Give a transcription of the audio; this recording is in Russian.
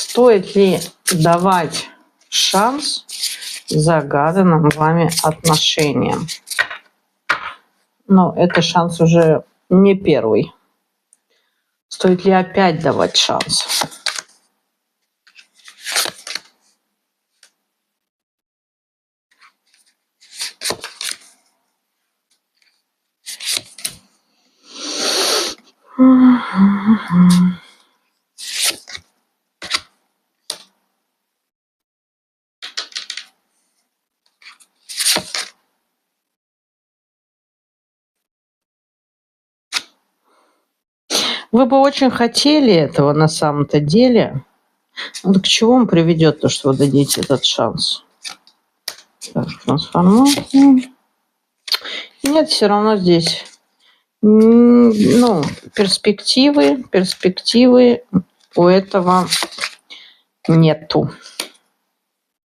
Стоит ли давать шанс загаданным вами отношениям? Но это шанс уже не первый. Стоит ли опять давать шанс? Вы бы очень хотели этого на самом-то деле. Вот к чему он приведет то, что вы дадите этот шанс? Так, трансформация. Нет, все равно здесь перспективы у этого нету.